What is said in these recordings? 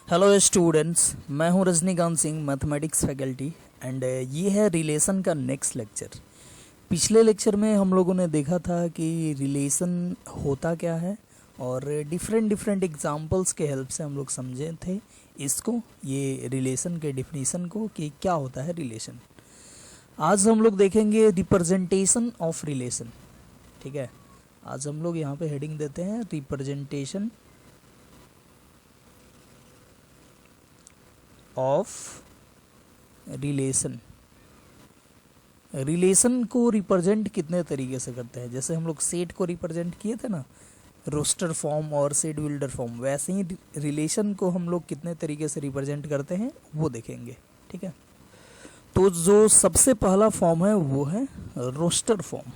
Hello students, मैं हूं Rajinikanth Singh, mathematics faculty. And ये है रिलेशन का नेक्स्ट लेक्चर। पिछले लेक्चर में हम लोगों ने देखा था कि रिलेशन होता क्या है और डिफरेंट डिफरेंट एग्जांपल्स के हेल्प से हम लोग समझे थे इसको, ये रिलेशन के डिफिनीशन को, कि क्या होता है रिलेशन। आज हम लोग देखेंगे रिप्रेजेंटेशन ऑफ रिलेशन। ठीक है, आज हम लोग यहाँ पे हेडिंग देते हैं रिप्रेजेंटेशन ऑफ रिलेशन। रिलेशन को रिप्रेजेंट कितने तरीके से करते हैं, जैसे हम लोग सेट को रिप्रेजेंट किए थे ना, रोस्टर फॉर्म और सेट बिल्डर फॉर्म, वैसे ही रिलेशन को हम लोग कितने तरीके से रिप्रेजेंट करते हैं वो देखेंगे। ठीक है, तो जो सबसे पहला फॉर्म है वो है रोस्टर फॉर्म।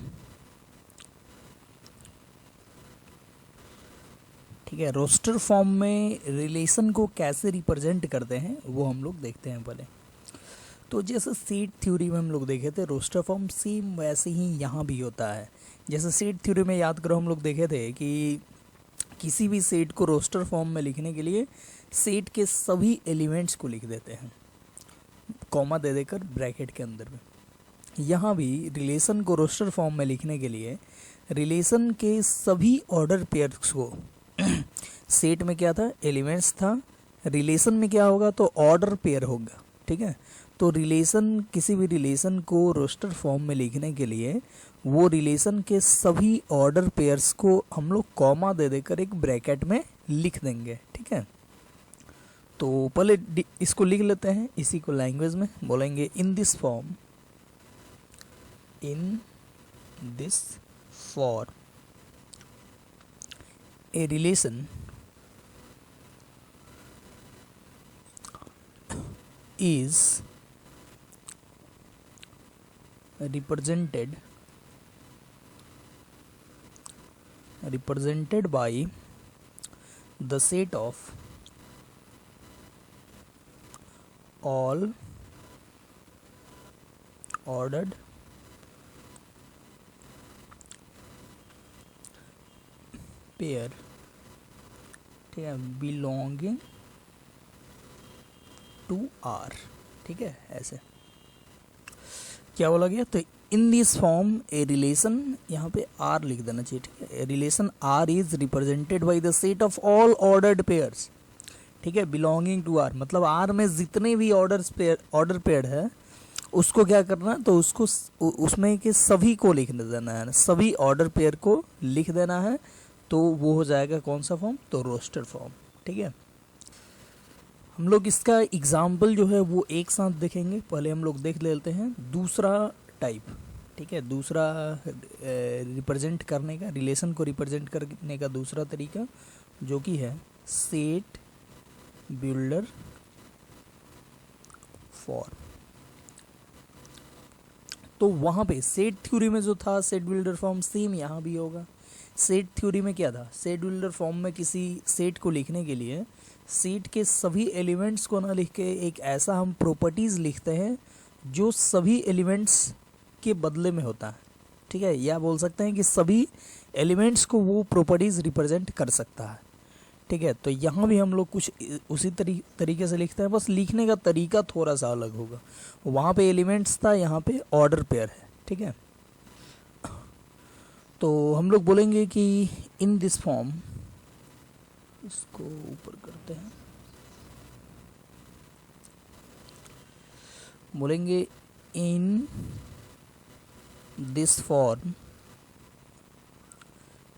ठीक है, रोस्टर फॉर्म में रिलेशन को कैसे रिप्रेजेंट करते हैं वो हम लोग देखते हैं पहले। तो जैसे सेट थ्योरी में हम लोग देखे थे रोस्टर फॉर्म, सेम वैसे ही यहाँ भी होता है। जैसे सेट थ्योरी में याद करो हम लोग देखे थे कि किसी भी सेट को रोस्टर फॉर्म में लिखने के लिए सेट के सभी एलिमेंट्स को लिख देते हैं, कॉमा दे देकर ब्रैकेट के अंदर में। यहाँ भी रिलेशन को रोस्टर फॉर्म में लिखने के लिए रिलेशन के सभी ऑर्डर पेयर्स को सेट में क्या था, एलिमेंट्स था, रिलेशन में क्या होगा तो ऑर्डर पेयर होगा। ठीक है, तो रिलेशन, किसी भी रिलेशन को रोस्टर फॉर्म में लिखने के लिए वो रिलेशन के सभी ऑर्डर पेयर्स को हम लोग कॉमा दे देकर एक ब्रैकेट में लिख देंगे। ठीक है, तो पहले इसको लिख लेते हैं, इसी को लैंग्वेज में बोलेंगे in this form, in this form a relation is represented by the set of all ordered pair, ठीक है, बिलोंगिंग टू आर। ठीक है, ऐसे क्या बोला गया, तो in this form a relation, यहाँ पे आर लिख देना चाहिए। ठीक है, relation R is represented by the set of all ordered pairs. ठीक है, बिलोंगिंग टू आर मतलब आर में जितने भी ऑर्डर पेयर है उसको क्या करना है, तो उसको उसमें के सभी को लिख देना है, सभी ऑर्डर पेयर को लिख देना है, तो वो हो जाएगा कौन सा फॉर्म, तो रोस्टर फॉर्म। ठीक है, हम लोग इसका एग्जाम्पल जो है वो एक साथ देखेंगे। पहले हम लोग देख लेते हैं दूसरा टाइप। ठीक है, दूसरा रिप्रेजेंट करने का, रिलेशन को रिप्रेजेंट करने का दूसरा तरीका जो कि है सेट बिल्डर फॉर्म। तो वहाँ पे सेट थ्योरी में जो था सेट बिल्डर फॉर्म, सेम यहाँ भी होगा। सेट थ्योरी में क्या था, सेट बिल्डर फॉर्म में किसी सेट को लिखने के लिए सेट के सभी एलिमेंट्स को ना लिख के एक ऐसा हम प्रॉपर्टीज़ लिखते हैं जो सभी एलिमेंट्स के बदले में होता है। ठीक है, या बोल सकते हैं कि सभी एलिमेंट्स को वो प्रॉपर्टीज़ रिप्रेजेंट कर सकता है। ठीक है, तो यहाँ भी हम लोग कुछ उसी तरीके से लिखते हैं, बस लिखने का तरीका थोड़ा सा अलग होगा। वहाँ पे एलिमेंट्स था, यहाँ पे ऑर्डर पेयर है। ठीक है, तो हम लोग बोलेंगे कि इन दिस फॉर्म, इसको ऊपर करते हैं, बोलेंगे in this form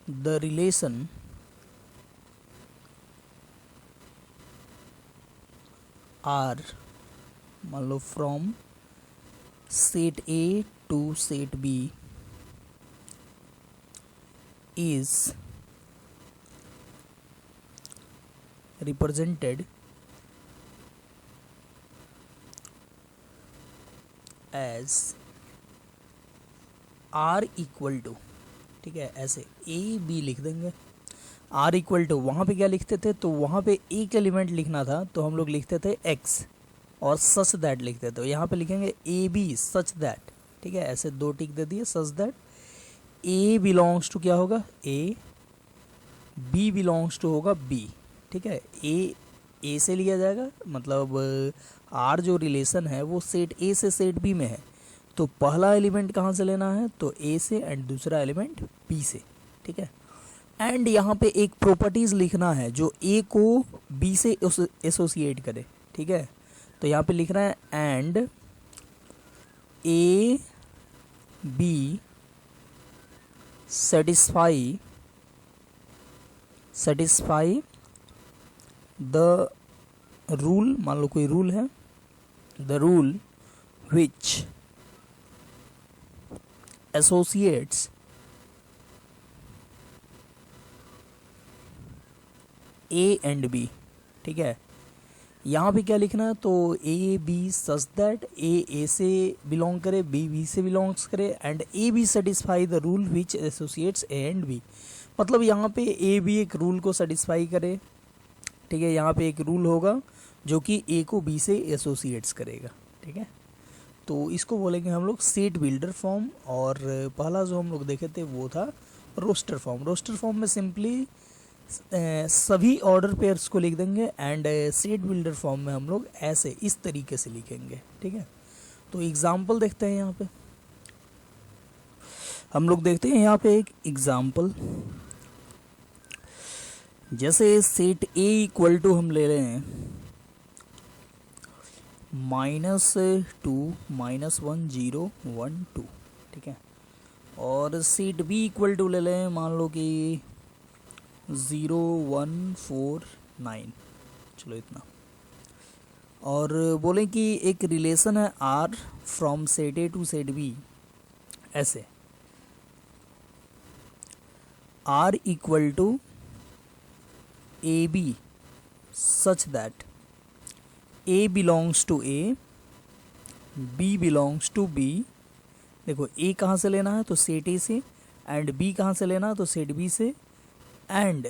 the relation R, मान लो from set A to set B is represented as R equal to, ठीक है, ऐसे A B लिख देंगे। R equal to वहाँ पे क्या लिखते थे, तो वहाँ पे एक एलिमेंट लिखना था तो हम लोग लिखते थे X और सच दैट लिखते थे, तो यहाँ पे लिखेंगे ए बी सच दैट। ठीक है, ऐसे दो टिक दे दिए, such that A belongs to क्या होगा, ए, बी बिलोंग्स टू होगा बी। ठीक है, ए ए से लिया जाएगा, मतलब आर जो रिलेशन है वो सेट ए से सेट बी में है, तो पहला एलिमेंट कहाँ से लेना है, तो ए से, एंड दूसरा एलिमेंट बी से, ठीक है। एंड यहाँ पे एक प्रॉपर्टीज लिखना है जो ए को बी से एसोसिएट करे, ठीक है। तो यहाँ पे लिख रहा है and a b satisfy the rule, मान लो कोई रूल है, the rule which associates a and b, ठीक है। यहाँ पे क्या लिखना है, तो ए बी सच दैट ए से बिलोंग करे, बी से बिलोंग्स करे, and a b satisfy the rule which associates a and b. मतलब यहाँ पे ए बी एक रूल को सेटिस्फाई करे, ठीक है। यहाँ पे एक रूल होगा जो कि ए को बी से एसोसिएट्स करेगा, ठीक है। तो इसको बोलेंगे हम लोग सेट बिल्डर फॉर्म। और पहला जो हम लोग देखे थे वो था रोस्टर फॉर्म। रोस्टर फॉर्म में सिंपली सभी ऑर्डर पेयर्स को लिख देंगे, एंड सेट बिल्डर फॉर्म में हम लोग ऐसे इस तरीके से लिखेंगे, ठीक है। तो एग्जाम्पल देखते हैं, यहाँ पे हम लोग देखते हैं यहाँ पे एक एग्जाम्पल, जैसे सेट ए इक्वल टू हम ले रहे हैं -2 -1 0 1 2, ठीक है। और सेट बी इक्वल टू ले लें, मान लो कि 0 1 4 9, चलो इतना। और बोले कि एक रिलेशन है R from set A to set B, ऐसे R equal to A B such that A belongs to A, B belongs to B. देखो ए कहाँ से लेना है, तो सेट ए से, एंड बी कहाँ से लेना है, तो सेट बी से, and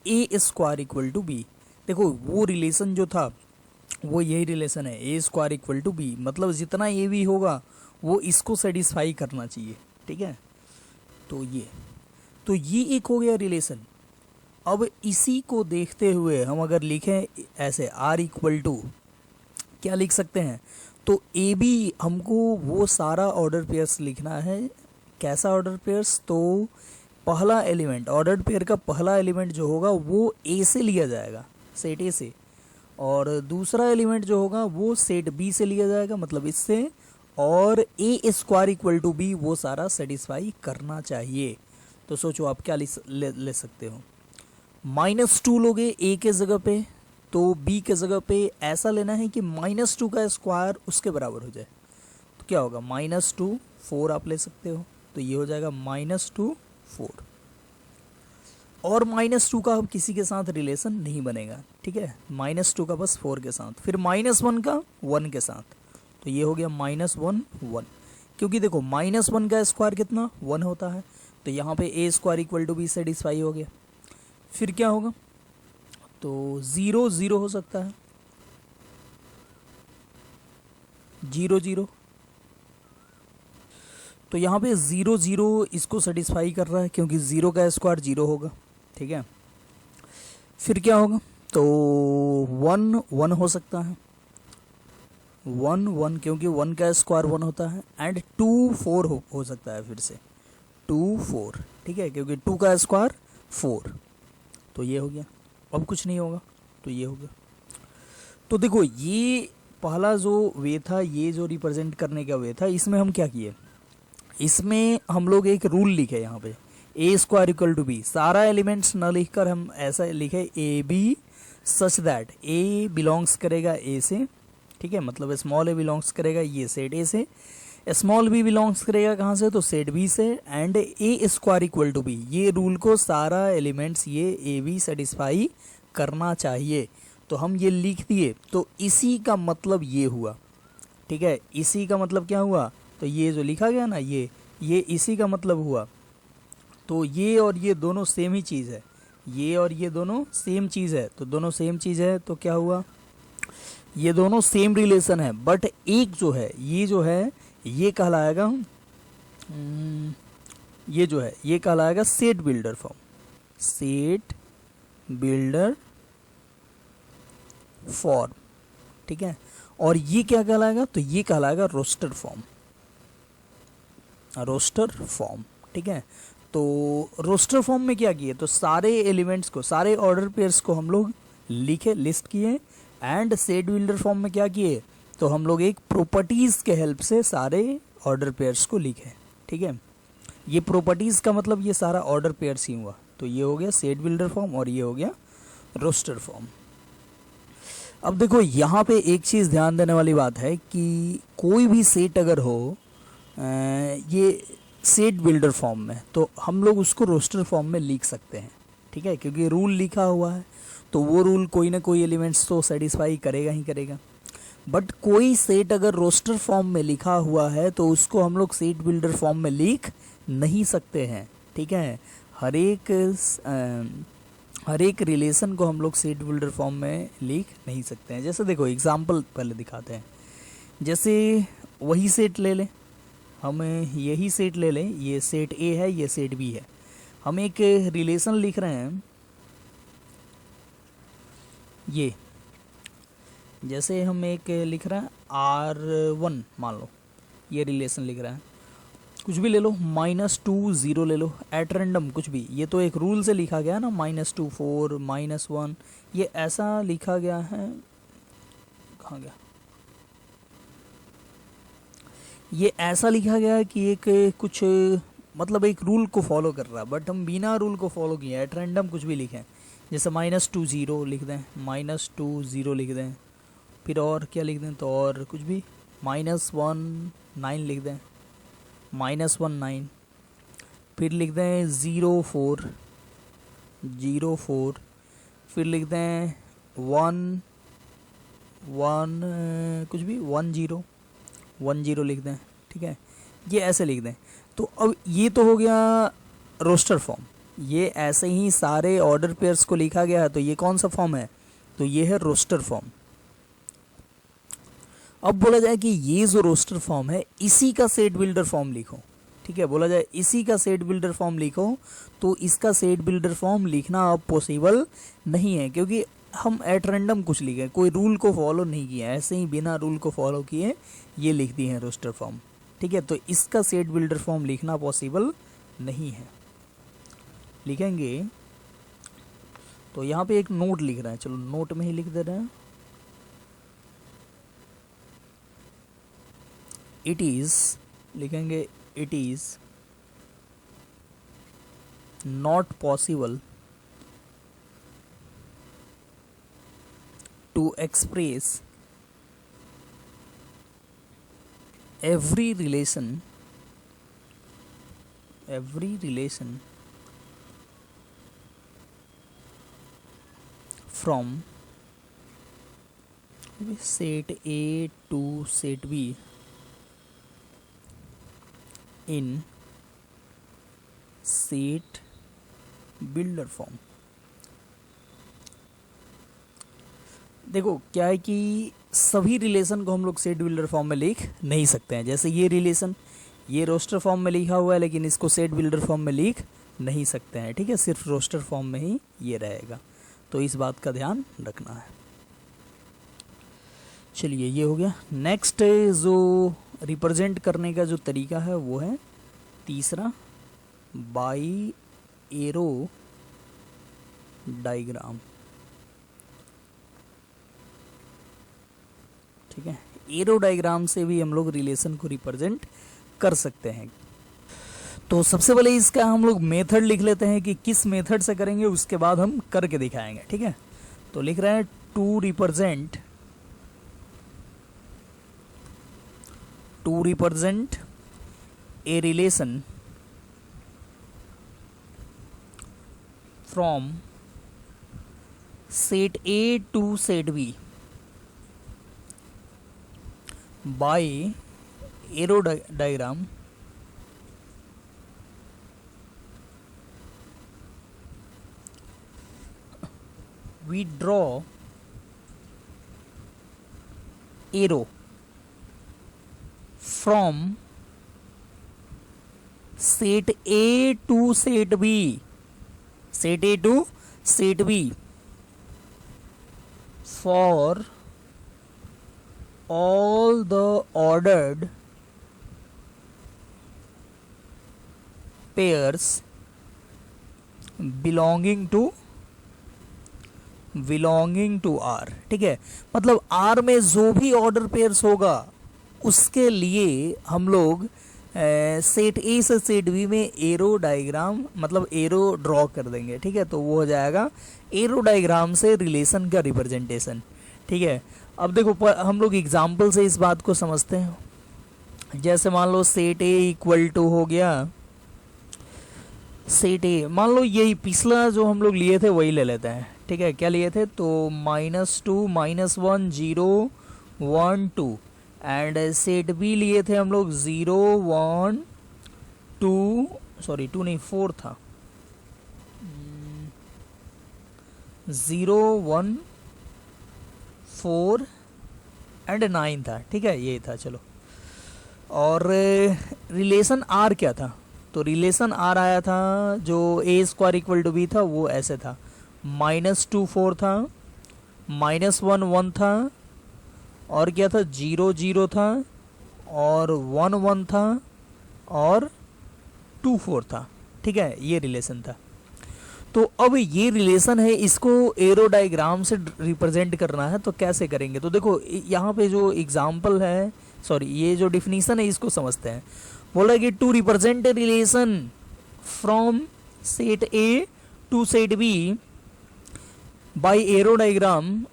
a square equal to B. देखो वो रिलेशन जो था वो यही रिलेशन है, a square equal to b, मतलब जितना ए बी होगा वो इसको सेटिस्फाई करना चाहिए, ठीक है। तो ये एक हो गया रिलेशन। अब इसी को देखते हुए हम अगर लिखें ऐसे आर इक्वल टू, क्या लिख सकते हैं, तो ए बी हमको वो सारा ऑर्डर पेयर्स लिखना है। कैसा ऑर्डर पेयर्स, तो पहला एलिमेंट, ऑर्डर पेयर का पहला एलिमेंट जो होगा वो ए से लिया जाएगा, सेट ए से, और दूसरा एलिमेंट जो होगा वो सेट बी से लिया जाएगा, मतलब इससे, और ए स्क्वायर इक्वल टू बी वो सारा सेटिस्फाई करना चाहिए। तो सोचो आप क्या ले सकते हो, -2 लोगे ए के जगह पे, तो बी के जगह पे ऐसा लेना है कि -2 का स्क्वायर उसके बराबर हो जाए। तो क्या होगा, -2 4 आप ले सकते हो, तो ये हो जाएगा -2 4, और -2 का अब किसी के साथ रिलेशन नहीं बनेगा, ठीक है। -2 का बस 4 के साथ, फिर -1 का 1 के साथ, तो ये हो गया -1 1, क्योंकि देखो -1 का स्क्वायर कितना 1 होता है, तो यहाँ पे ए square equal to B satisfy हो गया। फिर क्या होगा, तो 0 0 हो सकता है, 0 0, तो यहाँ पे 0 0 इसको सेटिस्फाई कर रहा है क्योंकि 0 का स्क्वायर 0 होगा, ठीक है। फिर क्या होगा, तो 1 1 हो सकता है, 1 1 क्योंकि 1 का स्क्वायर 1 होता है, एंड 2 4 हो सकता है, फिर से 2 4, ठीक है, क्योंकि 2 का स्क्वायर 4, तो ये हो गया। अब कुछ नहीं होगा, तो ये हो गया। तो देखो ये पहला जो वे था, ये जो रिप्रेजेंट करने का वे था, इसमें हम क्या किए, इसमें हम लोग एक रूल लिखे यहाँ पे, ए स्क्वायर इक्वल टू बी, सारा एलिमेंट्स न लिखकर हम ऐसा लिखे a B such that A belongs करेगा ए से, ठीक है, मतलब स्मॉल ए बिलोंग्स करेगा ये सेट ए से, स्मॉल बी बिलोंग्स करेगा कहाँ से, तो सेट बी से, and a square equal to b, ये रूल को सारा एलिमेंट्स ये ए बी सेटिस्फाई करना चाहिए। तो हम ये लिख दिए, तो इसी का मतलब ये हुआ, ठीक है। इसी का मतलब क्या हुआ, तो ये जो लिखा गया ना, ये इसी का मतलब हुआ। तो ये और ये दोनों सेम ही चीज़ है, ये और ये दोनों सेम चीज़ है, तो दोनों सेम चीज़ है, तो क्या हुआ, ये दोनों सेम रिलेशन है, बट एक जो है, ये जो है ये कहलाएगा, ये जो है ये कहलाएगा set builder form, set builder form, ठीक है। और ये क्या कहलाएगा, तो ये कहलाएगा रोस्टर फॉर्म, रोस्टर फॉर्म, ठीक है। तो रोस्टर फॉर्म में क्या किए, तो सारे एलिमेंट्स को, सारे ऑर्डर पेयर्स को हम लोग लिखे, लिस्ट किए। एंड सेट बिल्डर फॉर्म में क्या किए, तो हम लोग एक प्रॉपर्टीज के हेल्प से सारे ऑर्डर पेयर्स को लिखे, ठीक है। ये प्रॉपर्टीज का मतलब ये सारा ऑर्डर पेयर्स ही हुआ। तो ये हो गया सेट बिल्डर फॉर्म और ये हो गया रोस्टर फॉर्म। अब देखो यहाँ पे एक चीज़ ध्यान देने वाली बात है कि कोई भी सेट अगर हो ये सेट बिल्डर फॉर्म में, तो हम लोग उसको रोस्टर फॉर्म में लिख सकते हैं, ठीक है, क्योंकि रूल लिखा हुआ है तो वो रूल कोई ना कोई एलिमेंट्स तो सेटिस्फाई करेगा ही करेगा। बट कोई सेट अगर रोस्टर फॉर्म में लिखा हुआ है तो उसको हम लोग सेट बिल्डर फॉर्म में लिख नहीं सकते हैं, ठीक है। हर एक रिलेशन को हम लोग सेट बिल्डर फॉर्म में लिख नहीं सकते हैं। जैसे देखो एग्जांपल पहले दिखाते हैं। जैसे वही सेट ले लें, हम यही सेट ले लें, ये सेट ए है, ये सेट बी है। हम एक रिलेशन लिख रहे हैं, ये जैसे हम एक लिख रहे हैं R1 मान लो, ये रिलेशन लिख रहे हैं, कुछ भी ले लो, -2 0 ले लो, एट रैंडम कुछ भी। ये तो एक रूल से लिखा गया ना, -2 4 -1, ये ऐसा लिखा गया है, कहाँ गया, ये ऐसा लिखा गया है कि एक कुछ मतलब एक रूल को फॉलो कर रहा है। बट हम बिना रूल को फॉलो किए एट रैंडम कुछ भी लिखें, जैसे -2 0 लिख दें, -2 0 लिख दें, फिर और क्या लिख दें, तो और कुछ भी, -1 9 लिख दें, -1 9, फिर लिख दें 0 4 0 4, फिर लिख दें 1 1 कुछ भी 1 0 1 0 लिख दें, ठीक है। ये ऐसे लिख दें। तो अब ये तो हो गया रोस्टर फॉर्म, ये ऐसे ही सारे ऑर्डर पेयर्स को लिखा गया है। तो ये कौन सा फॉर्म है, तो ये है रोस्टर फॉर्म। अब बोला जाए कि ये जो रोस्टर फॉर्म है इसी का सेट बिल्डर फॉर्म लिखो, ठीक है। बोला जाए इसी का सेट बिल्डर फॉर्म लिखो, तो इसका सेट बिल्डर फॉर्म लिखना अब पॉसिबल नहीं है, क्योंकि हम एट रैंडम कुछ लिखे, कोई रूल को फॉलो नहीं किया, ऐसे ही बिना रूल को फॉलो किए ये लिख दिए हैं रोस्टर फॉर्म, ठीक है। तो इसका सेट बिल्डर फॉर्म लिखना पॉसिबल नहीं है। लिखेंगे तो यहाँ पे एक नोट लिख रहे हैं, चलो नोट में ही लिख दे रहे हैं, इट इज, लिखेंगे it is not possible to express every relation from set A to set B in set builder form। देखो क्या है कि सभी रिलेशन को हम लोग सेट बिल्डर फॉर्म में लिख नहीं सकते हैं। जैसे ये रिलेशन ये रोस्टर फॉर्म में लिखा हुआ है, लेकिन इसको सेट बिल्डर फॉर्म में लिख नहीं सकते हैं, ठीक है। सिर्फ रोस्टर फॉर्म में ही ये रहेगा, तो इस बात का ध्यान रखना है। चलिए ये हो गया। नेक्स्ट जो रिप्रेजेंट करने का जो तरीका है वो है तीसरा, बाई एरो डायग्राम, ठीक है। एरो डायग्राम से भी हम लोग रिलेशन को रिप्रेजेंट कर सकते हैं। तो सबसे पहले इसका हम लोग मेथड लिख लेते हैं कि किस मेथड से करेंगे, उसके बाद हम करके दिखाएंगे, ठीक है। तो लिख रहे हैं to represent a relation from set A to set b by arrow diagram we draw arrow from set A to set B, set A to set B, for all the ordered pairs belonging to R। ठीक है, मतलब R में जो भी order pairs होगा उसके लिए हम लोग सेट ए से सेट बी में एरो डायग्राम मतलब एरो ड्रॉ कर देंगे। ठीक है, तो वो हो जाएगा एरो डायग्राम से रिलेशन का रिप्रेजेंटेशन। ठीक है, अब देखो हम लोग एग्जाम्पल से इस बात को समझते हैं। जैसे मान लो सेट ए इक्वल टू हो गया सेट ए, मान लो यही पिछला जो हम लोग लिए थे वही ले लेते हैं। ठीक है, क्या लिए थे तो -2 -1 0 1 2 एंड सेट बी लिए थे हम लोग 0 1 2 सॉरी 2 नहीं 4 था 0 1 4 एंड 9 था। ठीक है, यही था। चलो, और रिलेशन आर क्या था, तो रिलेशन आर आया था जो ए स्क्वायर इक्वल टू बी था वो ऐसे था, -2 4 था, -1 1 था, और क्या था 0 0 था, और 1 1 था, और 2 4 था। ठीक है, ये रिलेशन था। तो अब ये रिलेशन है, इसको एरो डायग्राम से रिप्रेजेंट करना है, तो कैसे करेंगे। तो देखो यहाँ पे जो एग्जाम्पल है, सॉरी ये जो डिफिनीशन है इसको समझते हैं। बोला कि to represent a relation from set A to set b by arrow diagram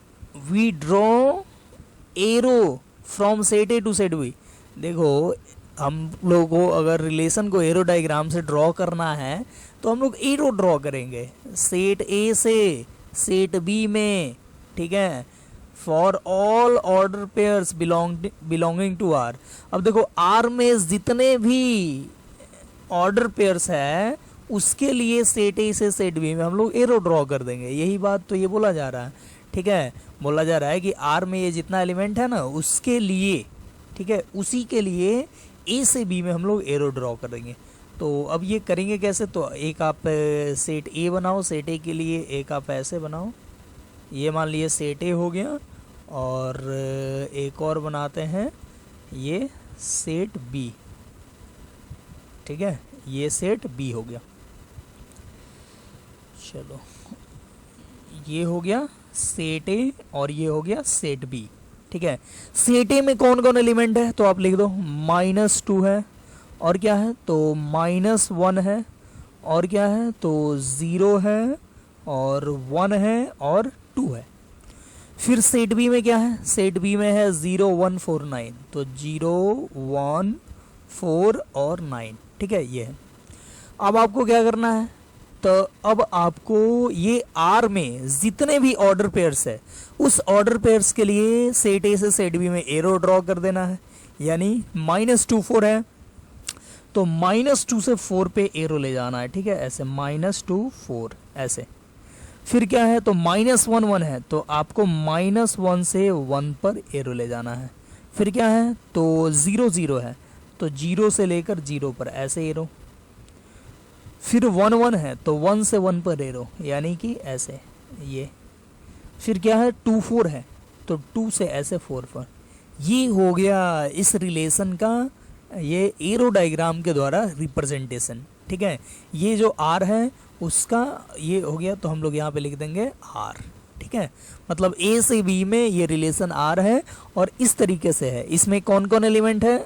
we draw arrow from set A to set b. देखो हम लोगों को अगर रिलेशन को एरो डायग्राम से ड्रॉ करना है तो हम लोग एरो ड्रॉ करेंगे सेट ए से सेट बी में। ठीक है, for all order pairs belonging to R. अब देखो आर में जितने भी ऑर्डर पेयर्स है उसके लिए सेट ए से सेट बी में हम लोग एरो ड्रॉ कर देंगे। यही बात तो ये बोला जा रहा है। ठीक है, बोला जा रहा है कि आर में ये जितना एलिमेंट है ना उसके लिए, ठीक है, उसी के लिए ए से बी में हम लोग एरो ड्रॉ करेंगे। तो अब ये करेंगे कैसे, तो एक आप सेट ए बनाओ, सेट ए के लिए एक आप ऐसे बनाओ, ये मान लिए सेट ए हो गया, और एक और बनाते हैं ये सेट बी। ठीक है, ये सेट बी हो गया। चलो, ये हो गया सेट ए और ये हो गया सेट बी। ठीक है, सेट ए में कौन कौन एलिमेंट है तो आप लिख दो, -2 है, और क्या है तो -1 है, और क्या है तो 0 है, और 1 है, और 2 है। फिर सेट बी में क्या है, सेट बी में है 0 1 4 9, तो 0 1 4 और 9। ठीक है, ये है। अब आपको क्या करना है, तो अब आपको ये आर में जितने भी ऑर्डर पेयर्स है उस ऑर्डर पेयर्स के लिए सेट ए से सेट बी में एरो ड्रॉ कर देना है। यानी -2 4 है तो -2 से 4 पे एरो ले जाना है। ठीक है, ऐसे -2 4 ऐसे। फिर क्या है तो -1 1 है तो आपको -1 से 1 पर एरो ले जाना है। फिर क्या है तो 0 0 है तो 0 से लेकर 0 पर ऐसे एरो। फिर 1 1 है तो 1 से 1 पर एरो, यानी कि ऐसे ये। फिर क्या है 2 4 है तो 2 से ऐसे 4 पर। ये हो गया इस रिलेशन का ये एरो डायग्राम के द्वारा रिप्रेजेंटेशन। ठीक है, ये जो आर है उसका ये हो गया, तो हम लोग यहाँ पे लिख देंगे आर। ठीक है, मतलब ए से बी में ये रिलेशन आर है और इस तरीके से है। इसमें कौन कौन एलिमेंट है,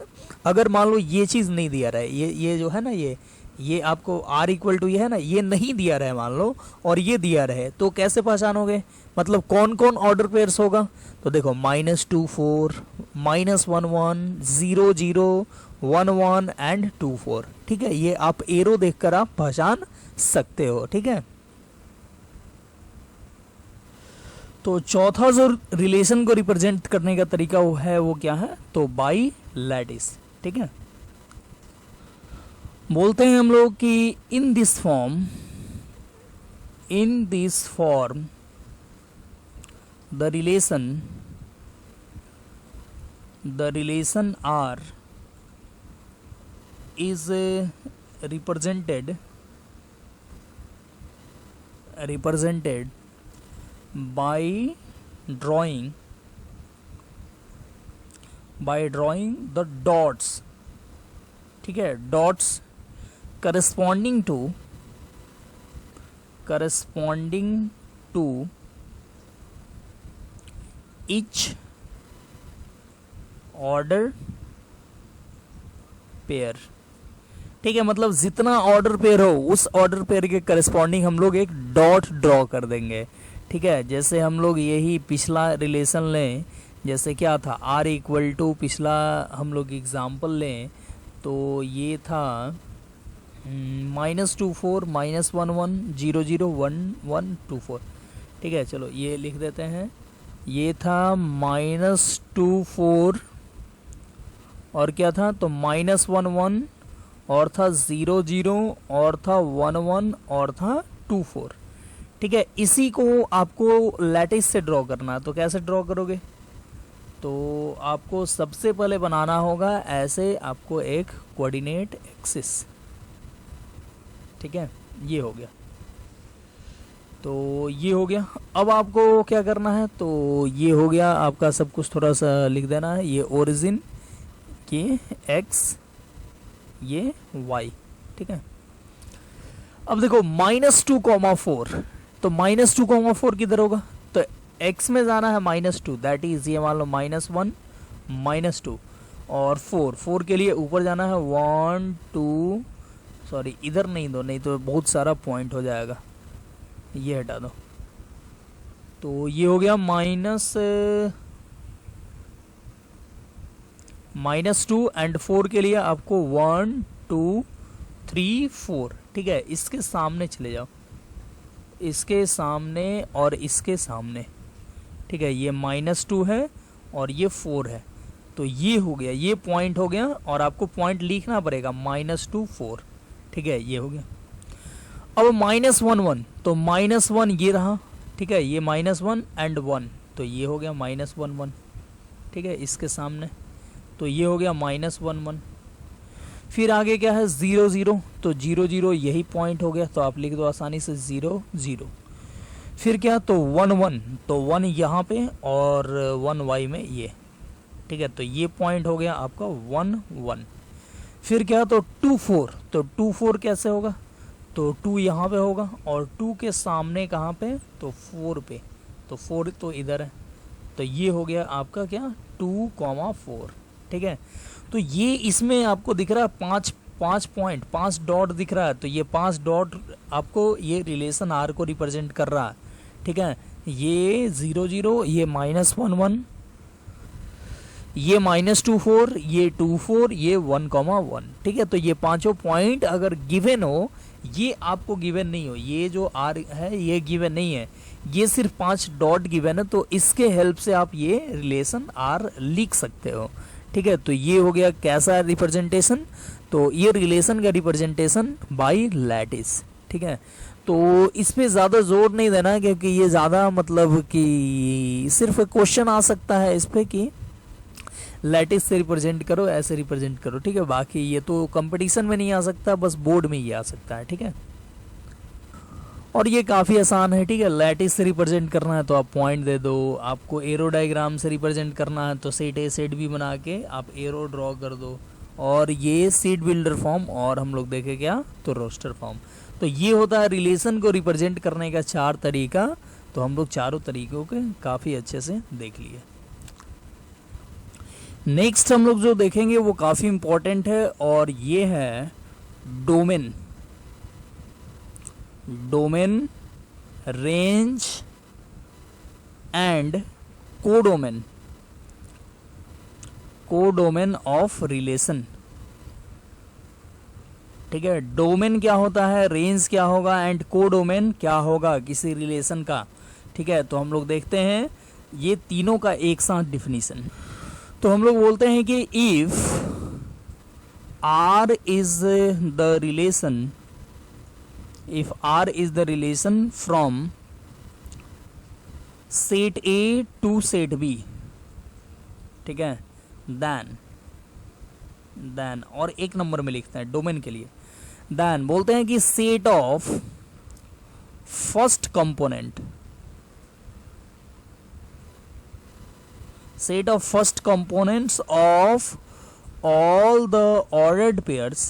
अगर मान लो ये चीज़ नहीं दिया रहा है, ये जो है ना ये आपको आर इक्वल टू ये है ना, ये नहीं दिया रहा है मान लो, और ये दिया रहे तो कैसे पहचानोगे, मतलब कौन कौन ऑर्डर पेयर्स होगा। तो देखो -2 4 -1 1 0 0 1 1 एंड 2 4। ठीक है, ये आप एरो देखकर आप पहचान सकते हो। ठीक है, तो चौथा जो रिलेशन को रिप्रेजेंट करने का तरीका वो है वो क्या है तो बाई लैटिस। ठीक है, बोलते हैं हम लोग कि in this form the relation R is represented by drawing the dots, ठीक है, dots corresponding to each order pair, ठीक है, मतलब जितना ऑर्डर पेयर हो उस ऑर्डर पेयर के करस्पॉन्डिंग हम लोग एक डॉट ड्रॉ कर देंगे, ठीक है। जैसे हम लोग यही पिछला रिलेशन लें, जैसे क्या था r इक्वल टू, पिछला हम लोग एग्जाम्पल लें तो ये था -24 -11 0 0 1 1 2 4, ठीक है। चलो ये लिख देते हैं, ये था -24 और क्या था तो -11 और था 0 0 और था 1 1 और था 2 4, ठीक है। इसी को आपको लैटिस से ड्रॉ करना है, तो कैसे ड्रॉ करोगे, तो आपको सबसे पहले बनाना होगा ऐसे, आपको एक कोऑर्डिनेट एक्सिस, ठीक है, ये हो गया, तो ये हो गया। अब आपको क्या करना है, तो ये हो गया आपका सब कुछ, थोड़ा सा लिख देना है, ये ओरिजिन, ये x, ये y, ठीक है। अब देखो -2,4, तो -2,4 किधर होगा, तो x में जाना है -2, दैट इज ये मान लो -1 -2, और 4 के लिए ऊपर जाना है 1 2, सॉरी इधर नहीं दो, नहीं तो बहुत सारा पॉइंट हो जाएगा, ये हटा दो। तो ये हो गया -2 एंड 4 के लिए आपको 1 2 3 4, ठीक है। इसके सामने चले जाओ, इसके सामने और इसके सामने, ठीक है, ये -2 है और ये 4 है, तो ये हो गया, ये पॉइंट हो गया, और आपको पॉइंट लिखना पड़ेगा -2 4, ठीक है, ये हो गया। अब -1 1, तो -1 ये रहा, ठीक है, ये -1 एंड 1, तो ये हो गया -1 1, ठीक है, इसके सामने, तो ये हो गया -1 1। फिर आगे क्या है 0 0, तो 0 0 यही पॉइंट हो गया, तो आप लिख दो आसानी से 0 0। फिर क्या, तो 1 1, तो 1 यहाँ पे और 1 y में ये, ठीक है, तो ये पॉइंट हो गया आपका 1 1। फिर क्या, तो 2 4, तो 2 4 कैसे होगा, तो 2 यहाँ पे होगा और 2 के सामने कहाँ पे, तो 4 पे, तो 4 तो इधर है, तो ये हो गया आपका क्या 2,4, ठीक है। तो ये इसमें आपको दिख रहा है 5 पॉइंट 5 डॉट दिख रहा है, तो ये 5 डॉट आपको ये रिलेशन आर को रिप्रेजेंट कर रहा है, ठीक है। ये 0 0, ये -1 1, ये -24, ये 2 4, ये 1,1, ठीक है। तो ये पांचों पॉइंट अगर गिवन हो, ये आपको गिवन नहीं हो, ये जो आर है ये गिवन नहीं है, ये सिर्फ 5 डॉट गिवन है, तो इसके हेल्प से आप ये रिलेशन आर लिख सकते हो, ठीक है। तो ये हो गया कैसा रिप्रेजेंटेशन, तो ये रिलेशन का रिप्रेजेंटेशन बाय लैटिस, ठीक है। तो इस पे ज़्यादा जोर नहीं देना, क्योंकि ये ज़्यादा मतलब कि सिर्फ क्वेश्चन आ सकता है इस पे कि लैटिस से रिप्रेजेंट करो, ऐसे रिप्रेजेंट करो, ठीक है। बाकी ये तो कंपटीशन में नहीं आ सकता, बस बोर्ड में ही आ सकता है, ठीक है। और ये काफ़ी आसान है, ठीक है। लैटिस से रिप्रेजेंट करना है तो आप पॉइंट दे दो, आपको एरो डायग्राम से रिप्रेजेंट करना है तो सेट ए सेट बी बना के आप एरो ड्रॉ कर दो, और ये सीट बिल्डर फॉर्म, और हम लोग देखे क्या, तो रोस्टर फॉर्म। तो ये होता है रिलेशन को रिप्रेजेंट करने का 4 तरीका, तो हम लोग चारों तरीकों के काफ़ी अच्छे से देख लिए। नेक्स्ट हम लोग जो देखेंगे वो काफ़ी इम्पोर्टेंट है, और ये है domain, range and codomain of relation, ठीक है। डोमेन क्या होता है, रेंज क्या होगा, एंड कोडोमेन क्या होगा किसी रिलेशन का, ठीक है। तो हम लोग देखते हैं ये तीनों का एक साथ डिफिनीशन। तो हम लोग बोलते हैं कि if R is the relation from set A to set B, ठीक है, then और एक नंबर में लिखते हैं डोमेन के लिए, then बोलते हैं कि set of first component set of first components of all the ordered pairs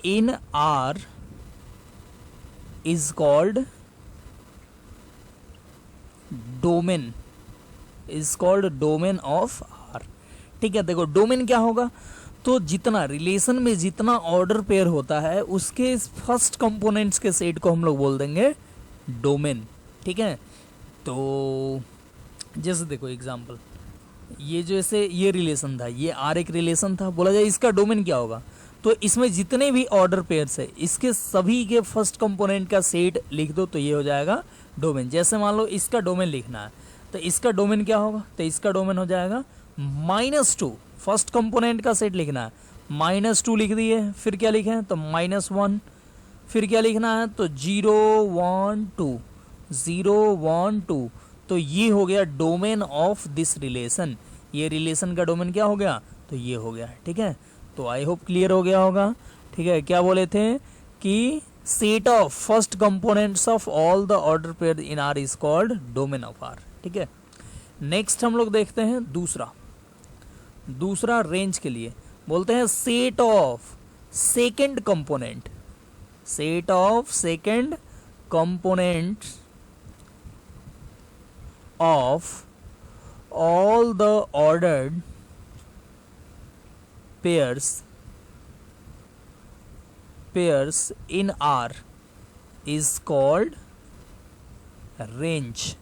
in R is called domain, is called domain of R. ठीक है, देखो डोमेन क्या होगा, तो जितना रिलेशन में जितना ऑर्डर पेयर होता है उसके फर्स्ट कंपोनेंट्स के सेट को हम लोग बोल देंगे डोमेन। ठीक है, तो जैसे देखो एग्जांपल, ये जैसे ये रिलेशन था, ये आर एक रिलेशन था, बोला जाए इसका डोमेन क्या होगा, तो इसमें जितने भी ऑर्डर पेयर्स है इसके सभी के फर्स्ट कंपोनेंट का सेट लिख दो तो ये हो जाएगा डोमेन। जैसे मान लो इसका डोमेन लिखना है तो इसका डोमेन क्या होगा, तो इसका डोमेन हो जाएगा -2, फर्स्ट कंपोनेंट का सेट लिखना है, -2 लिख दिए, फिर क्या लिखे तो -1, फिर क्या लिखना है तो 0 1 2 0 1 2, तो ये हो गया डोमेन ऑफ दिस रिलेशन। ये रिलेशन का डोमेन क्या हो गया, तो ये हो गया। ठीक है, तो आई होप क्लियर हो गया होगा। ठीक है, क्या बोले थे कि set of first components of all the order pair in R is called domain of R. ठीक है, नेक्स्ट हम लोग देखते हैं दूसरा रेंज के लिए बोलते हैं set of second component, set of second component of all the ordered pairs in R is called range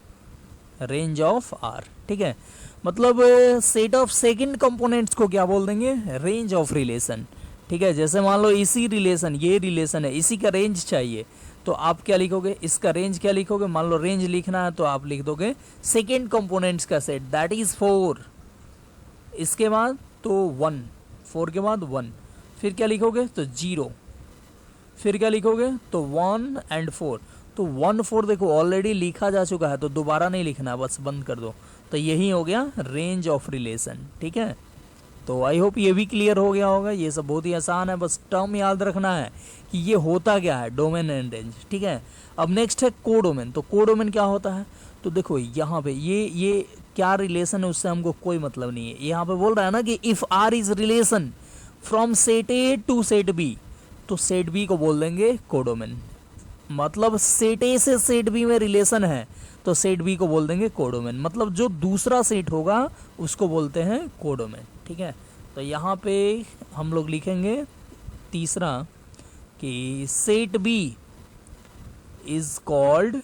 of R। ठीक है, मतलब सेट ऑफ सेकंड कंपोनेंट्स को क्या बोल देंगे, रेंज ऑफ रिलेशन। ठीक है, जैसे मान लो इसी रिलेशन, ये रिलेशन है, इसी का रेंज चाहिए तो आप क्या लिखोगे, इसका रेंज क्या लिखोगे, मान लो रेंज लिखना है तो आप लिख दोगे सेकंड कंपोनेंट्स का सेट, दैट इज 4, इसके बाद तो 1, 4 के बाद 1, फिर क्या लिखोगे तो 0, फिर क्या लिखोगे तो 1 and 4, तो 1 4 देखो ऑलरेडी लिखा जा चुका है तो दोबारा नहीं लिखना, बस बंद कर दो, तो यही हो गया रेंज ऑफ रिलेशन। ठीक है, तो आई होप ये भी क्लियर हो गया होगा। ये सब बहुत ही आसान है, बस टर्म याद रखना है कि ये होता क्या है, डोमेन एंड रेंज। ठीक है, अब नेक्स्ट है कोडोमेन। तो कोडोमेन क्या होता है, तो देखो यहाँ पे ये क्या रिलेशन है उससे हमको कोई मतलब नहीं है। यहाँ पे बोल रहा है ना कि if R is relation from set A to set b, तो सेट बी को बोल देंगे कोडोमेन। मतलब सेट ए से सेट बी में रिलेशन है तो सेट बी को बोल देंगे कोडोमेन, मतलब जो दूसरा सेट होगा उसको बोलते हैं कोडोमेन। ठीक है, तो यहाँ पे हम लोग लिखेंगे तीसरा कि set b is called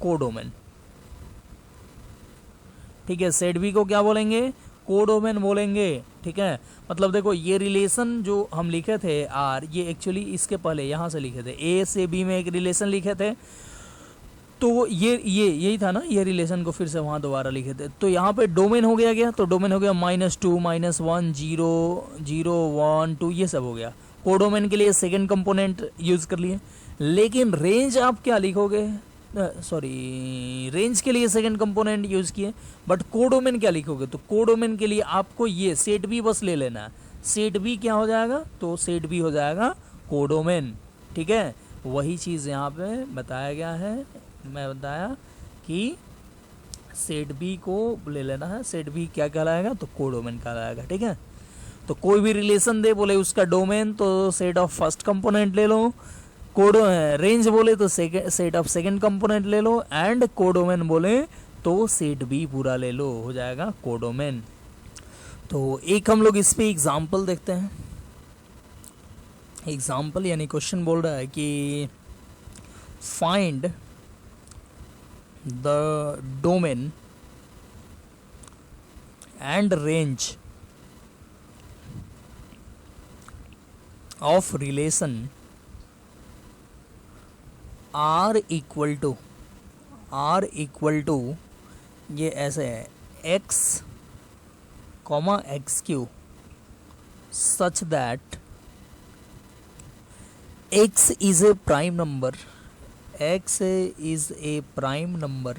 codomain. ठीक है, सेट बी को क्या बोलेंगे, कोडोमेन बोलेंगे। ठीक है, मतलब देखो ये रिलेशन जो हम लिखे थे आर, ये एक्चुअली इसके पहले यहाँ से लिखे थे, ए से बी में एक रिलेशन लिखे थे, तो ये यही था ना, ये रिलेशन को फिर से वहाँ दोबारा लिखे थे, तो यहाँ पे डोमेन हो गया तो डोमेन हो गया -2 -1 0 0 1 2, ये सब हो गया। कोडोमेन के लिए सेकंड कंपोनेंट यूज कर लिए, लेकिन रेंज आप क्या लिखोगे, रेंज के लिए सेकंड कंपोनेंट यूज किए, बट कोडोमेन क्या लिखोगे, तो कोडोमेन के लिए आपको ये सेट बी बस ले लेना है। सेट बी क्या हो जाएगा, तो सेट बी हो जाएगा कोडोमेन। ठीक है, वही चीज़ यहाँ पे बताया गया है, मैं बताया कि सेट बी को ले लेना है, सेट बी क्या कहलाएगा, तो कोडोमेन कहलाएगा। ठीक है, तो कोई भी रिलेशन दे बोले उसका डोमेन, तो सेट ऑफ फर्स्ट कंपोनेंट ले लो, कोडो रेंज बोले तो सेट ऑफ सेकंड कंपोनेंट ले लो, एंड कोडोमेन बोले तो सेट बी पूरा ले लो, हो जाएगा कोडोमेन। तो एक हम लोग इस पे एग्जांपल देखते हैं। एग्जांपल यानी क्वेश्चन बोल रहा है कि find the domain and range of relation R equal to ये ऐसे है x, x3 such that x is a prime number, x is a prime number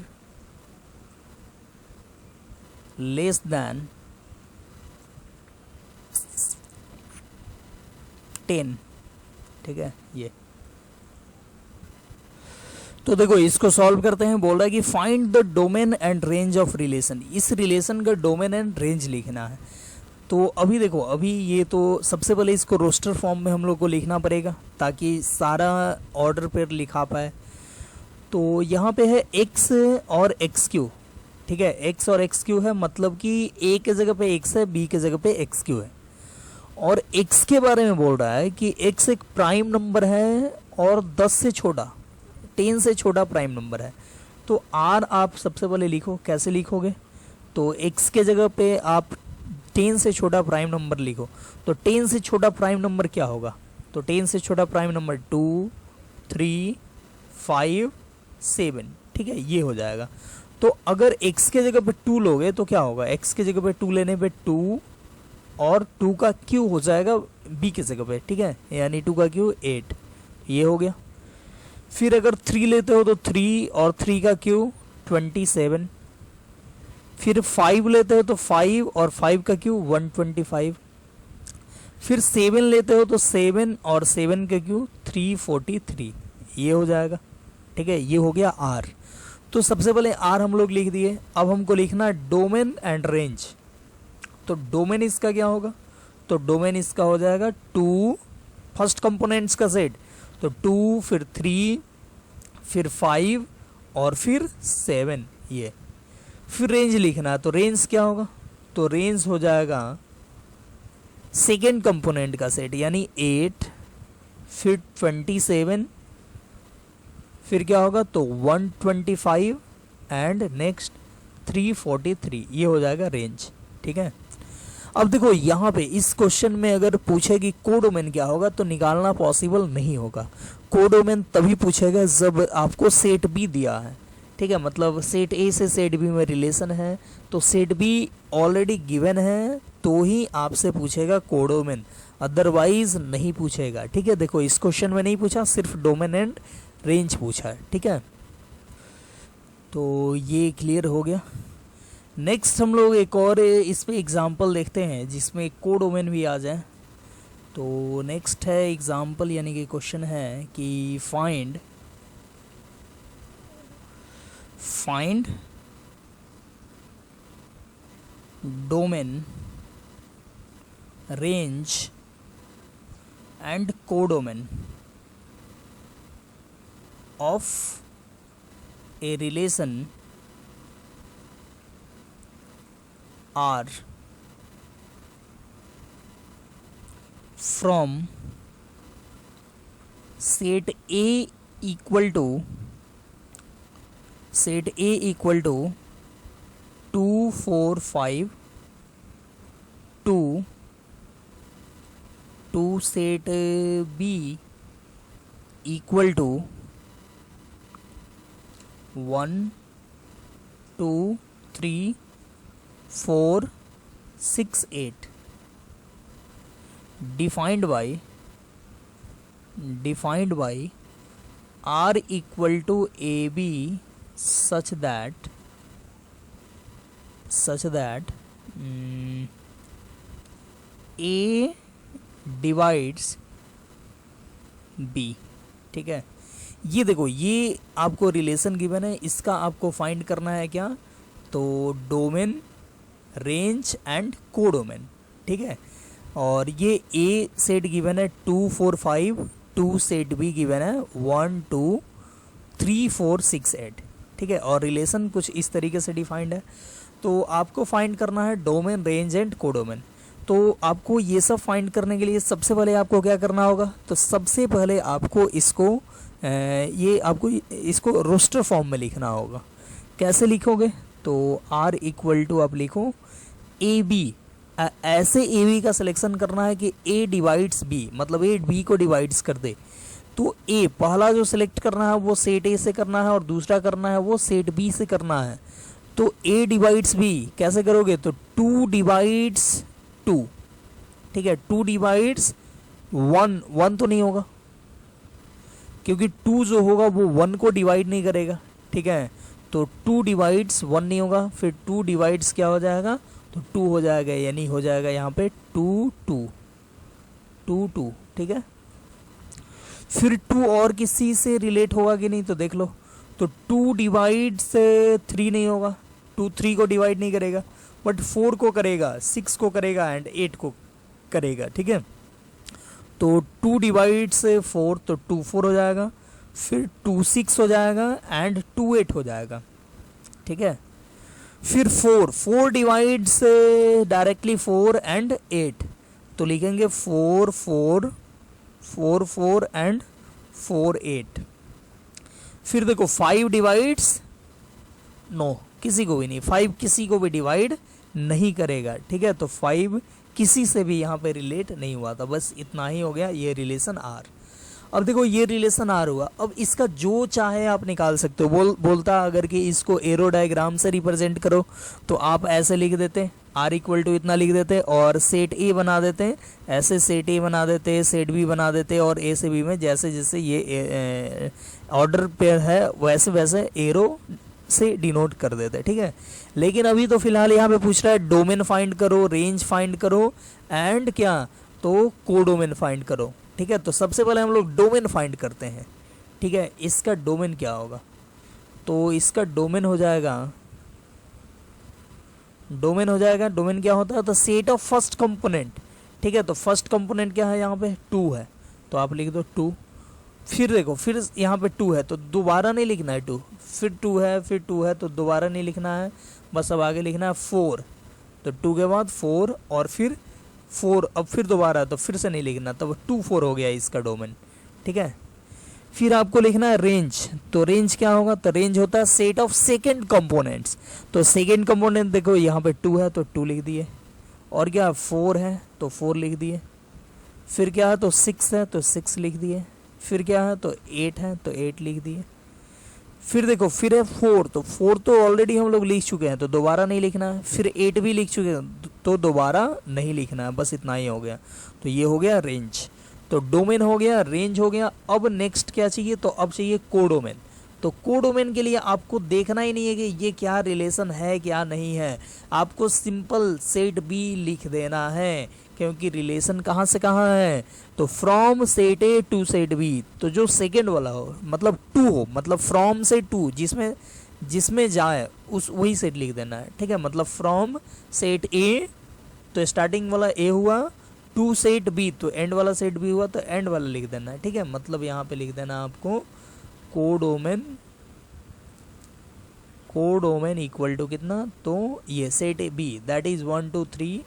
less than 10। ठीक है, ये तो देखो इसको सॉल्व करते हैं। बोल रहा है कि find the domain and range of relation. इस रिलेशन का डोमेन एंड रेंज लिखना है। तो अभी देखो, अभी ये तो सबसे पहले इसको रोस्टर फॉर्म में हम लोग को लिखना पड़ेगा ताकि सारा ऑर्डर पर लिखा पाए। तो यहाँ पे है x और एक्स क्यू, ठीक है, x और एक्स क्यू है, मतलब कि a के जगह पे x है, b के जगह पे एक्स क्यू है। और x के बारे में बोल रहा है कि x एक प्राइम नंबर है और 10 से छोटा, 10 से छोटा प्राइम नंबर है। तो r आप सबसे पहले लिखो। कैसे लिखोगे? तो x के जगह पे आप 10 से छोटा प्राइम नंबर लिखो। तो 10 से छोटा प्राइम नंबर क्या होगा? तो 10 से छोटा प्राइम नंबर 2, 3, 5, 7, ठीक है, ये हो जाएगा। तो अगर x के जगह पे 2 लोगे तो क्या होगा? x के जगह पे 2 लेने पे 2 और 2 का क्यू हो जाएगा b के जगह पे, ठीक है, यानी 2 का क्यू 8, ये हो गया। फिर अगर 3 लेते हो तो 3 और 3 का क्यू 27। फिर 5 लेते हो तो 5 और 5 का क्यू 125। फिर 7 लेते हो तो 7 और 7 का क्यू 343, ये हो जाएगा, ठीक है, ये हो गया r। तो सबसे पहले r हम लोग लिख दिए। अब हमको लिखना है डोमेन एंड रेंज। तो डोमेन इसका क्या होगा? तो डोमेन इसका हो जाएगा 2 फर्स्ट कंपोनेंट्स का सेट, तो 2 फिर 3 फिर 5 और फिर 7, ये। फिर रेंज लिखना है। तो रेंज क्या होगा? तो रेंज हो जाएगा सेकेंड कंपोनेंट का सेट, यानी 8 फिर 27, फिर क्या होगा? तो 125 एंड नेक्स्ट 343, ये हो जाएगा रेंज, ठीक है। अब देखो यहाँ पे इस क्वेश्चन में अगर पूछे कि कोडोमेन क्या होगा तो निकालना पॉसिबल नहीं होगा। कोडोमेन तभी पूछेगा जब आपको सेट बी दिया है, ठीक है, मतलब सेट ए से सेट बी में रिलेशन है, तो सेट बी ऑलरेडी गिवन है तो ही आपसे पूछेगा कोडोमेन, अदरवाइज नहीं पूछेगा, ठीक है। देखो इस क्वेश्चन में नहीं पूछा, सिर्फ डोमेन एंड रेंज पूछा है, ठीक है। तो ये क्लियर हो गया। नेक्स्ट हम लोग एक और इस पे एग्जांपल देखते हैं जिसमें कोडोमेन भी आ जाए। तो नेक्स्ट है एग्जांपल, यानी कि क्वेश्चन है कि find domain, range and codomain of a relation R from set A equal to 2, 4, 5 to set B equal to 1, 2, 3, 4, 6, 8 defined by R equal to AB such that A divides B, ठीक है। ये देखो, ये आपको relation given है, इसका आपको find करना है क्या? तो डोमेन, रेंज एंड कोडोमेन, ठीक है। और ये ए सेट गिवन है 2, 4, 5, 2 सेट भी गिवन है 1, 2, 3, 4, 6, 8, ठीक है। और रिलेशन कुछ इस तरीके से डिफाइंड है। तो आपको फाइंड करना है डोमेन, रेंज एंड कोडोमेन। तो आपको ये सब फाइंड करने के लिए सबसे पहले आपको क्या करना होगा? तो सबसे पहले आपको इसको रोस्टर फॉर्म में लिखना होगा। कैसे लिखोगे? तो R इक्वल टू आप लिखो ए बी, ऐसे ए बी का सिलेक्शन करना है कि A डिवाइड्स B, मतलब A B को डिवाइड्स कर दे। तो A पहला जो सिलेक्ट करना है वो सेट A से करना है और दूसरा करना है वो सेट B से करना है। तो A डिवाइड्स B कैसे करोगे? तो 2 डिवाइड्स 2, ठीक है, 2 डिवाइड्स 1 तो नहीं होगा क्योंकि 2 जो होगा वो 1 को डिवाइड नहीं करेगा, ठीक है। तो 2 डिवाइड्स 1 नहीं होगा, फिर 2 डिवाइड्स क्या हो जाएगा? तो 2 हो जाएगा, यानी हो जाएगा यहाँ पे 2, 2, 2, 2, ठीक है। फिर 2 और किसी से रिलेट होगा कि नहीं? तो देख लो, तो 2 डिवाइड्स 3 नहीं होगा, 2 3 को डिवाइड नहीं करेगा, बट 4 को करेगा, 6 को करेगा एंड 8 को करेगा, ठीक है। तो 2 डिवाइड्स 4, तो 2 4 हो जाएगा, फिर 2 6 हो जाएगा एंड 2 8 हो जाएगा, ठीक है। फिर 4 डिवाइड्स डायरेक्टली 4 एंड 8, तो लिखेंगे 4 4 4 4 एंड 4 8। फिर देखो 5 डिवाइड्स, नो किसी को भी नहीं, 5 किसी को भी डिवाइड नहीं करेगा, ठीक है। तो 5 किसी से भी यहाँ पे रिलेट नहीं हुआ था, बस इतना ही हो गया ये रिलेशन आर। अब देखो ये रिलेशन आर हुआ, अब इसका जो चाहे आप निकाल सकते हो। बोलता अगर कि इसको एरो डायग्राम से रिप्रेजेंट करो, तो आप ऐसे लिख देते आर इक्वल टू इतना लिख देते और सेट ए बना देते, ऐसे सेट ए बना देते, सेट बी बना देते, और ए से बी में जैसे जैसे ये ऑर्डर पे है वैसे वैसे एरो से डिनोट कर देते, ठीक है। लेकिन अभी तो फिलहाल यहाँ पे पूछ रहा है डोमेन फाइंड करो, रेंज फाइंड करो एंड क्या, तो कोडोमेन फाइंड करो, ठीक है। तो सबसे पहले हम लोग डोमेन फाइंड करते हैं, ठीक है। इसका डोमेन क्या होगा, तो इसका डोमेन हो जाएगा, डोमेन क्या होता है, तो सेट ऑफ फर्स्ट कंपोनेंट, ठीक है। तो फर्स्ट कंपोनेंट क्या है यहाँ पे 2 है, तो आप लिख दो 2। फिर देखो फिर यहाँ पे 2 है तो दोबारा नहीं लिखना है 2, फिर 2 है, फिर 2 है तो दोबारा नहीं लिखना है, बस अब आगे लिखना है 4, तो 2 के बाद 4 और फिर 4, अब फिर दोबारा तो फिर से नहीं लिखना, तब 2 4 हो गया इसका डोमेन, ठीक है। फिर आपको लिखना है रेंज, तो रेंज क्या होगा, तो रेंज होता है सेट ऑफ सेकेंड कंपोनेंट्स। तो सेकेंड कंपोनेंट देखो यहाँ पे 2 है तो 2 लिख दिए, और क्या 4 है तो 4 लिख दिए, फिर क्या है तो 6 है तो 6 लिख दिए, फिर क्या है तो 8 है तो 8 लिख दिए। फिर देखो फिर है 4, तो 4 तो ऑलरेडी हम लोग लिख चुके हैं तो दोबारा नहीं लिखना है, फिर 8 भी लिख चुके हैं तो दोबारा नहीं लिखना है, बस इतना ही हो गया। तो ये हो गया रेंज, तो डोमेन हो गया, रेंज हो गया। अब नेक्स्ट क्या चाहिए, तो अब चाहिए कोडोमेन। तो कोडोमेन के लिए आपको देखना ही नहीं है कि ये क्या रिलेशन है क्या नहीं है, आपको सिंपल सेट बी लिख देना है, क्योंकि रिलेशन कहाँ से कहाँ है, तो from set A to set b. तो जो सेकेंड वाला हो मतलब 2 हो, मतलब फ्रॉम से 2 जिसमें जाए उस वही सेट लिख देना है, ठीक है। मतलब फ्रॉम सेट ए तो स्टार्टिंग वाला ए हुआ, टू सेट बी तो एंड वाला सेट बी हुआ, तो एंड वाला लिख देना है, ठीक है। मतलब यहाँ पे लिख देना आपको कोडोमेन इक्वल टू कितना, तो ये set a b that is 1 2 3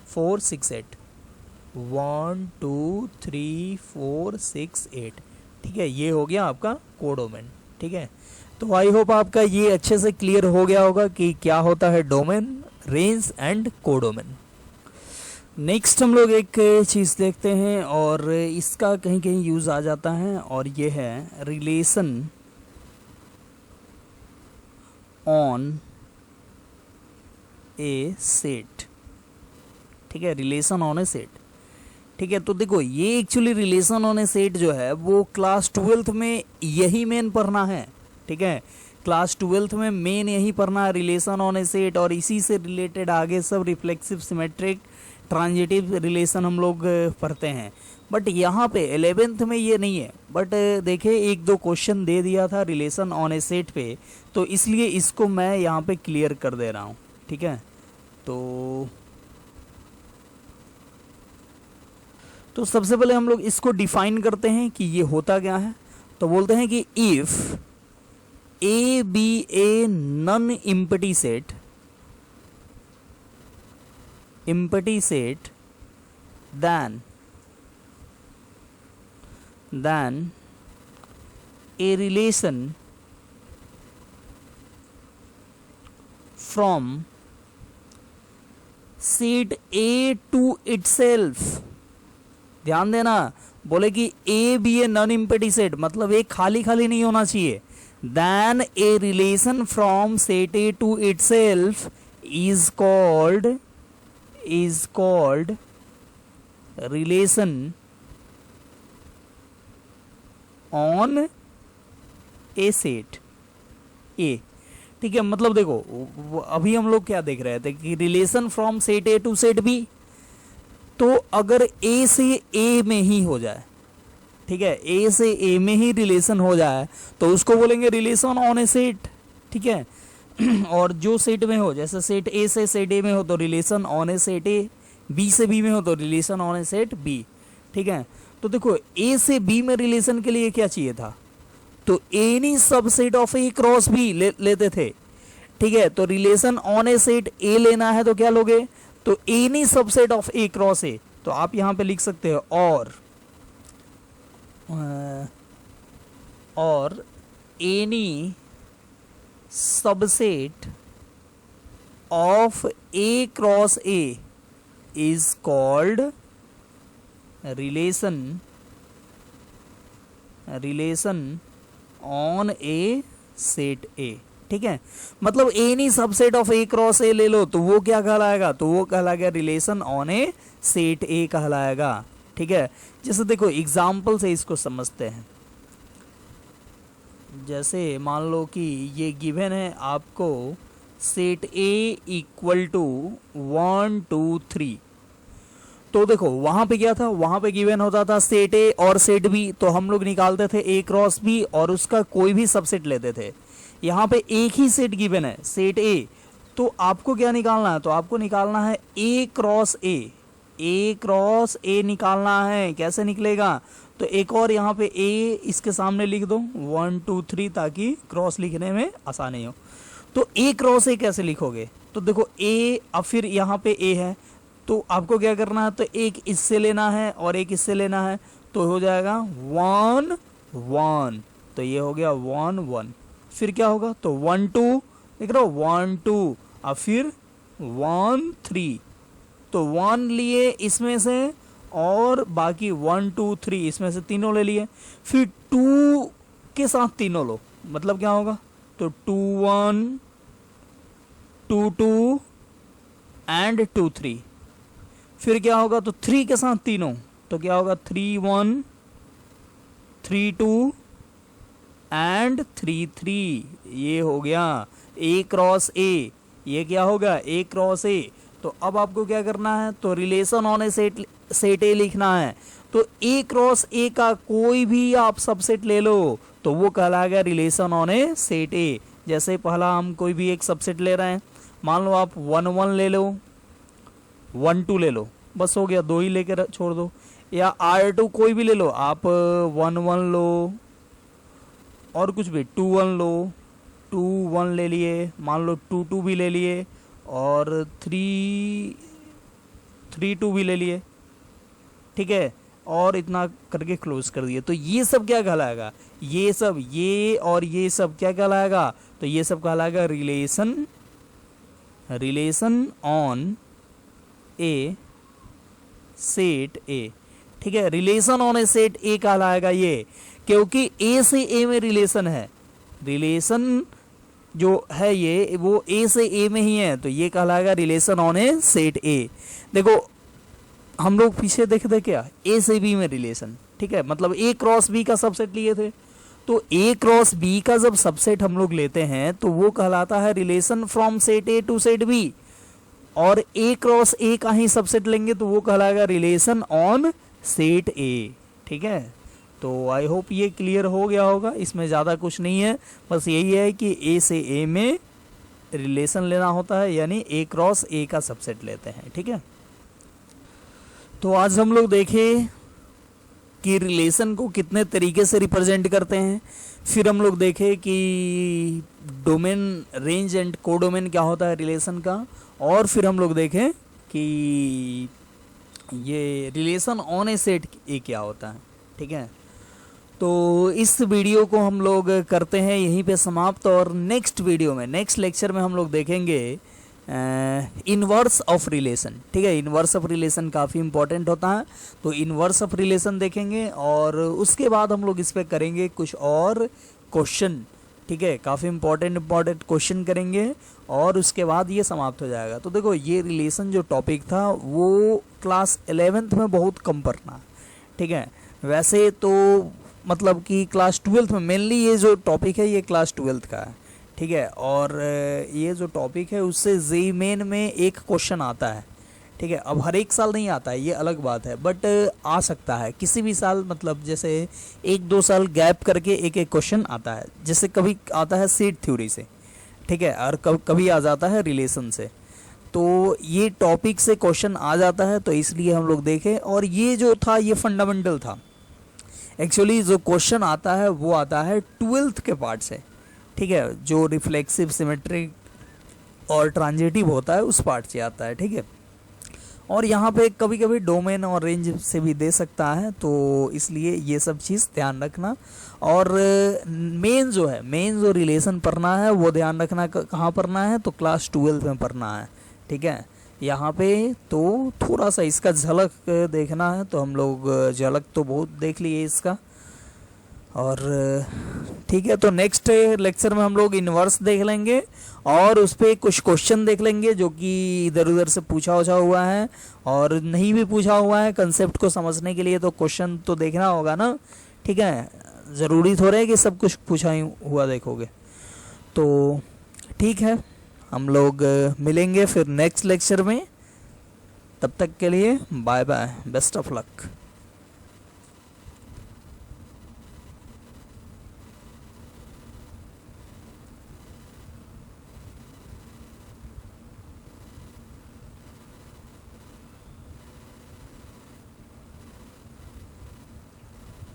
4 6 8, 1 2 3 4 6 8, ठीक है। ये हो गया आपका कोडोमेन, ठीक है। तो आई होप आपका ये अच्छे से क्लियर हो गया होगा कि क्या होता है domain, range and codomain. Next हम लोग एक चीज़ देखते हैं और इसका कहीं कहीं यूज़ आ जाता है, और ये है रिलेशन ऑन ए सेट, ठीक है। रिलेशन ऑन ए सेट, ठीक है। तो देखो ये actually relation on a set जो है वो क्लास 12th में यही मेन पढ़ना है, ठीक है। क्लास 12th में मेन यही पढ़ना है रिलेशन ऑन ए सेट, और इसी से रिलेटेड आगे सब रिफ्लेक्सिव, सिमेट्रिक, ट्रांजिटिव रिलेशन हम लोग पढ़ते हैं। बट यहाँ पे 11th में ये नहीं है, बट देखे 1-2 क्वेश्चन दे दिया था रिलेशन ऑन ए सेट पे, तो इसलिए इसको मैं यहाँ पे क्लियर कर दे रहा हूँ, ठीक है। तो सबसे पहले हम लोग इसको डिफाइन करते हैं कि ये होता क्या है। तो बोलते हैं कि if a b a non empty set, then a relation from set A to itself, ध्यान देना, बोले कि a b a non empty set मतलब एक खाली खाली नहीं होना चाहिए, then a relation from set A to itself is called relation on a set a, ठीक है। मतलब देखो अभी हम लोग क्या देख रहे थे कि relation from set A to set b, तो अगर ए से ए में ही हो जाए, ठीक है, ए से ए में ही रिलेशन हो जाए तो उसको बोलेंगे रिलेशन ऑन ए सेट, ठीक है। और जो सेट में हो, जैसे सेट ए से सेट ए में हो तो relation on a set a, b से बी में हो तो relation on a set b, ठीक है। तो देखो ए से बी में रिलेशन के लिए क्या चाहिए था, तो any subset of a cross b लेते थे, ठीक है। तो relation on a set a लेना है तो क्या लोगे, तो any subset of a cross a, तो आप यहां पे लिख सकते हो और any subset of a cross a is called relation on a set a, ठीक है। मतलब any subset of a cross a ले लो तो वो क्या कहलाएगा, तो वो कहलाएगा रिलेशन ऑन ए सेट ए कहलाएगा, ठीक है। जैसे देखो एग्जाम्पल से इसको समझते हैं, जैसे मान लो कि ये गिवन है आपको सेट ए इक्वल टू 1 2 3, तो देखो वहां पे क्या था, वहां पे गिवन होता था सेट ए और सेट बी, तो हम लोग निकालते थे ए क्रॉस बी और उसका कोई भी सबसेट लेते थे। यहाँ पे एक ही सेट गिवन है सेट ए, तो आपको क्या निकालना है, तो आपको निकालना है ए क्रॉस ए निकालना है। कैसे निकलेगा, तो एक और यहाँ पे ए इसके सामने लिख दो 1 2 3 ताकि क्रॉस लिखने में आसानी हो। तो ए क्रॉस ए कैसे लिखोगे, तो देखो ए, अब फिर यहाँ पे ए है तो आपको क्या करना है, तो एक इससे लेना है और एक इससे लेना है, तो हो जाएगा 1 1, तो ये हो गया 1 1। फिर क्या होगा, तो 1 2 देख रहे हो 1 2, अब फिर 1 3, तो 1 लिए इसमें से और बाकी 1 2 3 इसमें से तीनों ले लिए, फिर 2 के साथ तीनों लो, मतलब क्या होगा, तो 2 1 2 2 एंड 2 3, फिर क्या होगा, तो 3 के साथ तीनों, तो क्या होगा 3 1 3 2 एंड 3 3, ये हो गया ए क्रॉस ए, ये क्या होगा ए क्रॉस ए। तो अब आपको क्या करना है, तो रिलेशन ऑन ए सेट ए लिखना है, तो ए क्रॉस ए का कोई भी आप सबसेट ले लो तो वो कहलाएगा रिलेशन ऑन ए सेट ए। जैसे पहला हम कोई भी एक सबसेट ले रहे हैं, मान लो आप 1 1 ले लो, 1 2 ले लो, बस हो गया, 2 ही लेकर छोड़ दो, या R2 कोई भी ले लो आप, 1 1 लो और कुछ भी 2 1 लो, 2 1 ले लिए, मान लो 2 2 भी ले लिए और 3 2 भी ले लिए, ठीक है, और इतना करके क्लोज कर दिए। तो ये सब क्या कहलाएगा, ये सब, ये और ये सब क्या कहलाएगा, तो ये सब कहलाएगा relation on a set a, ठीक है। रिलेशन ऑन ए सेट ए कहलाएगा ये, क्योंकि ए से ए में रिलेशन है, रिलेशन जो है ये वो ए से ए में ही है, तो ये कहलाएगा रिलेशन ऑन ए सेट ए। देखो हम लोग पीछे देखे थे क्या, ए से बी में रिलेशन, ठीक है, मतलब ए क्रॉस बी का सबसेट लिए थे, तो ए क्रॉस बी का जब सबसेट हम लोग लेते हैं तो वो कहलाता है relation from set A to set b, और ए क्रॉस ए का ही सबसेट लेंगे तो वो कहलाएगा रिलेशन ऑन सेट ए, ठीक है। तो आई होप ये क्लियर हो गया होगा, इसमें ज़्यादा कुछ नहीं है, बस यही है कि ए से ए में रिलेशन लेना होता है, यानी ए क्रॉस ए का सबसेट लेते हैं, ठीक है। तो आज हम लोग देखें कि रिलेशन को कितने तरीके से रिप्रेजेंट करते हैं, फिर हम लोग देखें कि डोमेन, रेंज एंड कोडोमेन क्या होता है रिलेशन का, और फिर हम लोग देखें कि ये रिलेशन ऑन ए सेट ए क्या होता है, ठीक है। तो इस वीडियो को हम लोग करते हैं यहीं पे समाप्त, और नेक्स्ट वीडियो में, नेक्स्ट लेक्चर में हम लोग देखेंगे इनवर्स ऑफ रिलेशन, ठीक है। इनवर्स ऑफ रिलेशन काफ़ी इंपॉर्टेंट होता है, तो इनवर्स ऑफ रिलेशन देखेंगे और उसके बाद हम लोग इस पर करेंगे कुछ और क्वेश्चन, ठीक है, काफ़ी इंपॉर्टेंट क्वेश्चन करेंगे और उसके बाद ये समाप्त हो जाएगा। तो देखो ये रिलेशन जो टॉपिक था वो क्लास 11th में बहुत कम पढ़ना, ठीक है। वैसे तो मतलब कि क्लास 12th में मेनली ये जो टॉपिक है ये क्लास 12th का है, ठीक है, और ये जो टॉपिक है उससे जेई मेन में एक क्वेश्चन आता है, ठीक है। अब हर एक साल नहीं आता है, ये अलग बात है, बट आ सकता है किसी भी साल, मतलब जैसे 1-2 साल गैप करके एक एक क्वेश्चन आता है। जैसे कभी आता है सीट थ्योरी से, ठीक है, और कभी आ जाता है रिलेशन से। तो ये टॉपिक से क्वेश्चन आ जाता है, तो इसलिए हम लोग देखें। और ये जो था ये फंडामेंटल था। एक्चुअली जो क्वेश्चन आता है वो आता है 12th के पार्ट से, ठीक है, जो रिफ्लेक्सिव, सिमेट्रिक और ट्रांजिटिव होता है उस पार्ट से आता है, ठीक है। और यहाँ पे कभी कभी डोमेन और रेंज से भी दे सकता है, तो इसलिए ये सब चीज़ ध्यान रखना। और मेन जो रिलेशन पढ़ना है वो ध्यान रखना, कहाँ पढ़ना है, तो क्लास 12 में पढ़ना है, ठीक है। यहाँ पे तो थोड़ा सा इसका झलक देखना है, तो हम लोग झलक तो बहुत देख लिए इसका। और ठीक है, तो नेक्स्ट लेक्चर में हम लोग इन्वर्स देख लेंगे और उस पर कुछ क्वेश्चन देख लेंगे जो कि इधर उधर से पूछा हुआ है और नहीं भी पूछा हुआ है। कंसेप्ट को समझने के लिए तो क्वेश्चन तो देखना होगा ना, ठीक है। ज़रूरी थोड़ा है कि सब कुछ पूछा ही हुआ देखोगे। तो ठीक है, हम लोग मिलेंगे फिर नेक्स्ट लेक्चर में। तब तक के लिए bye bye, best of luck.